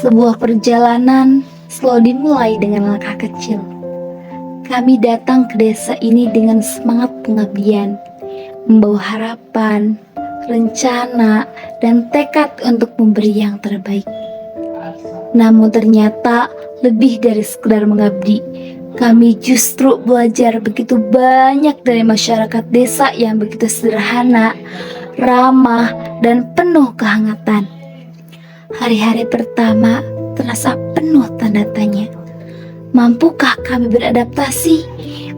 Sebuah perjalanan selalu dimulai dengan langkah kecil. Kami datang ke desa ini dengan semangat pengabdian, membawa harapan, rencana, dan tekad untuk memberi yang terbaik. Namun ternyata lebih dari sekedar mengabdi, kami justru belajar begitu banyak dari masyarakat desa yang begitu sederhana, ramah, dan penuh kehangatan. Hari-hari pertama terasa penuh tanda tanya. Mampukah kami beradaptasi?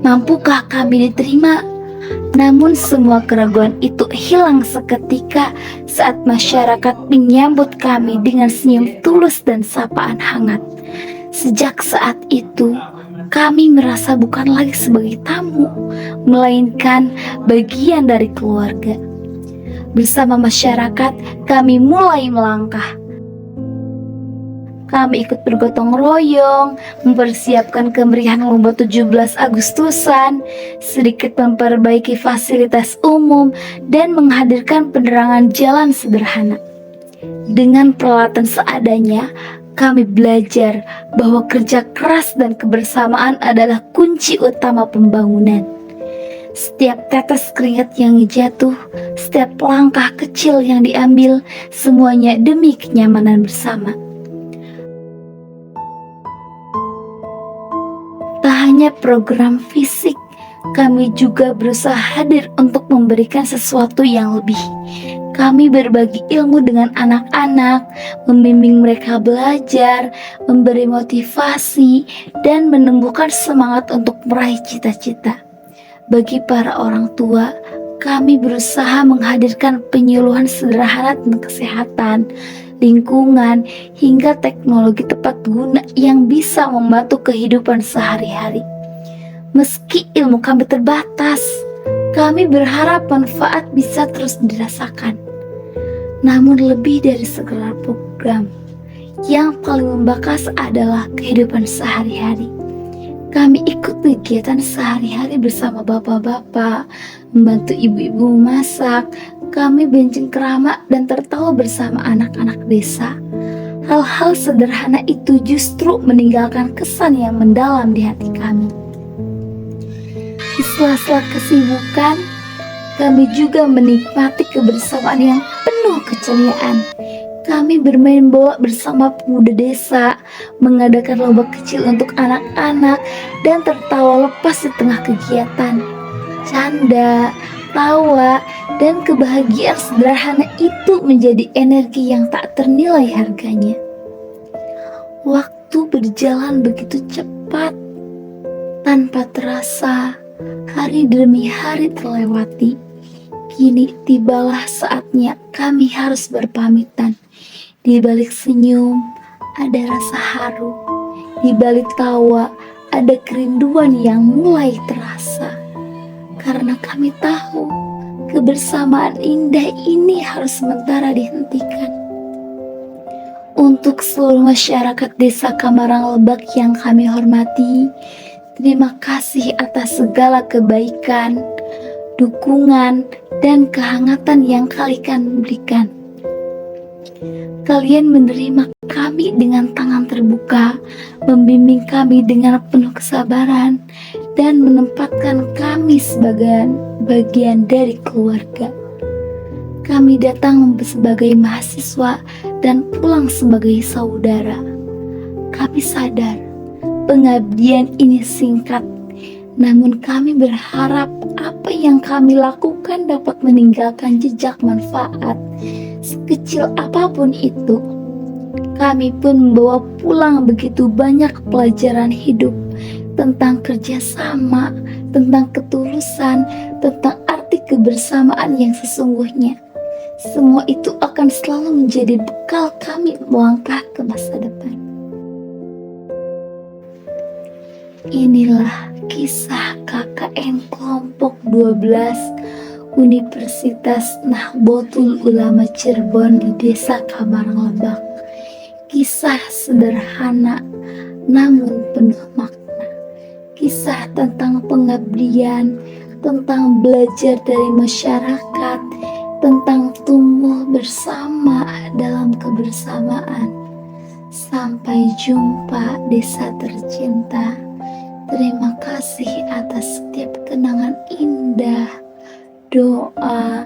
Mampukah kami diterima? Namun semua keraguan itu hilang seketika saat masyarakat menyambut kami dengan senyum tulus dan sapaan hangat. Sejak saat itu, kami merasa bukan lagi sebagai tamu, melainkan bagian dari keluarga. Bersama masyarakat, kami mulai melangkah. Kami ikut bergotong royong, mempersiapkan kemeriahan lomba 17 Agustusan, sedikit memperbaiki fasilitas umum, dan menghadirkan penerangan jalan sederhana. Dengan peralatan seadanya, kami belajar bahwa kerja keras dan kebersamaan adalah kunci utama pembangunan. Setiap tetes keringat yang jatuh, setiap langkah kecil yang diambil, semuanya demi kenyamanan bersama. Tak hanya program fisik, kami juga berusaha hadir untuk memberikan sesuatu yang lebih. Kami berbagi ilmu dengan anak-anak, membimbing mereka belajar, memberi motivasi, dan menumbuhkan semangat untuk meraih cita-cita. Bagi para orang tua, kami berusaha menghadirkan penyuluhan sederhana tentang kesehatan, lingkungan, hingga teknologi tepat guna yang bisa membantu kehidupan sehari-hari. Meski ilmu kami terbatas, kami berharap manfaat bisa terus dirasakan. Namun lebih dari segala program, yang paling membekas adalah kehidupan sehari-hari. Kami ikut kegiatan sehari-hari bersama bapak-bapak, membantu ibu-ibu memasak. Kami bercengkrama dan tertawa bersama anak-anak desa. Hal-hal sederhana itu justru meninggalkan kesan yang mendalam di hati kami. Di sela-sela kesibukan, kami juga menikmati kebersamaan yang penuh keceriaan. Kami bermain bola bersama pemuda desa, mengadakan lomba kecil untuk anak-anak, dan tertawa lepas di tengah kegiatan. Canda, tawa, dan kebahagiaan sederhana itu menjadi energi yang tak ternilai harganya. Waktu berjalan begitu cepat, tanpa terasa hari demi hari terlewati. Kini tibalah saatnya kami harus berpamitan. Di balik senyum ada rasa haru, di balik tawa ada kerinduan yang mulai terasa. Karena kami tahu kebersamaan indah ini harus sementara dihentikan. Untuk seluruh masyarakat desa Kamarang Lebak yang kami hormati, terima kasih atas segala kebaikan, dukungan, dan kehangatan yang kalian berikan. Kalian menerima kami dengan tangan terbuka, membimbing kami dengan penuh kesabaran, dan menempatkan kami sebagai bagian dari keluarga. Kami datang sebagai mahasiswa dan pulang sebagai saudara. Kami sadar pengabdian ini singkat, namun kami berharap apa yang kami lakukan dapat meninggalkan jejak manfaat, sekecil apapun itu. Kami pun membawa pulang begitu banyak pelajaran hidup tentang kerjasama, tentang ketulusan, tentang arti kebersamaan yang sesungguhnya. Semua itu akan selalu menjadi bekal kami melangkah ke masa depan. Inilah kisah KKN kelompok 12 Universitas Nahdlatul Ulama Cirebon di Desa Kamarang Lebak. Kisah sederhana namun penuh makna. Kisah tentang pengabdian, tentang belajar dari masyarakat, tentang tumbuh bersama dalam kebersamaan. Sampai jumpa desa tercinta. Terima kasih atas setiap kenangan indah, doa,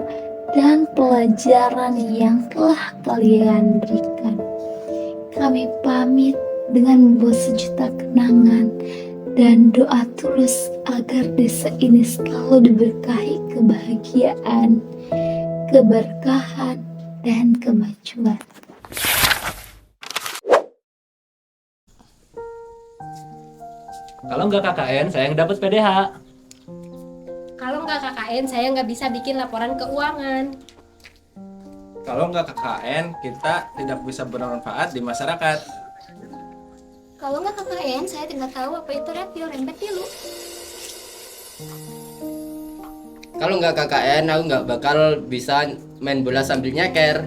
dan pelajaran yang telah kalian berikan. Kami pamit dengan membawa sejuta kenangan dan doa tulus agar desa ini selalu diberkahi kebahagiaan, keberkahan, dan kemajuan. Kalau nggak KKN, saya yang dapat PDH. Kalau nggak KKN, saya nggak bisa bikin laporan keuangan. Kalau nggak KKN, kita tidak bisa bermanfaat di masyarakat. Kalau nggak KKN, saya tidak tahu apa itu reptil rembet pilu. Kalau nggak KKN, aku nggak bakal bisa main bola sambil nyeker.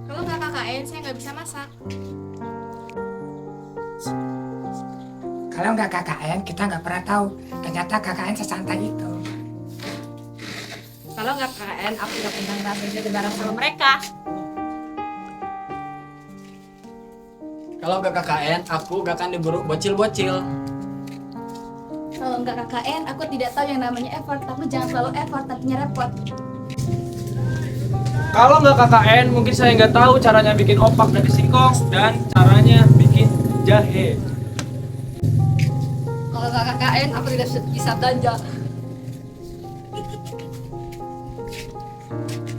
Kalau nggak KKN, saya nggak bisa masak. Kalau nggak KKN, kita nggak pernah tahu ternyata KKN sesantai itu. Kalau nggak KKN, aku nggak pernah ngerasain jadi bareng sama mereka. Kalau nggak KKN, aku gak akan diburu bocil-bocil. Kalau nggak KKN, aku tidak tahu yang namanya effort. Tapi jangan selalu effort, nantinya repot. Kalau nggak KKN, mungkin saya nggak tahu caranya bikin opak dari singkong dan caranya bikin jahe. Kalau nggak KKN, aku tidak bisa belanja.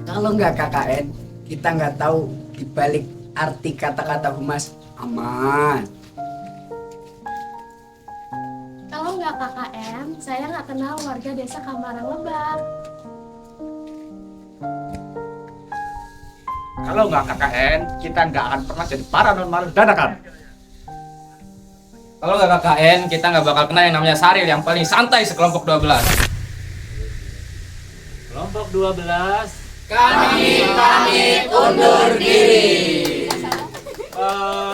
Kalau nggak KKN, kita nggak tahu dibalik arti kata-kata humas aman. Kalau nggak KKN, saya nggak kenal warga desa Kamarang Lebak. Kalau nggak KKN, kita nggak akan pernah jadi paranormal dadakan. Kalau nggak KKN, kita nggak bakal kenal yang namanya Saril yang paling santai sekelompok 12. Kelompok 12. Kami pamit undur diri. Bye.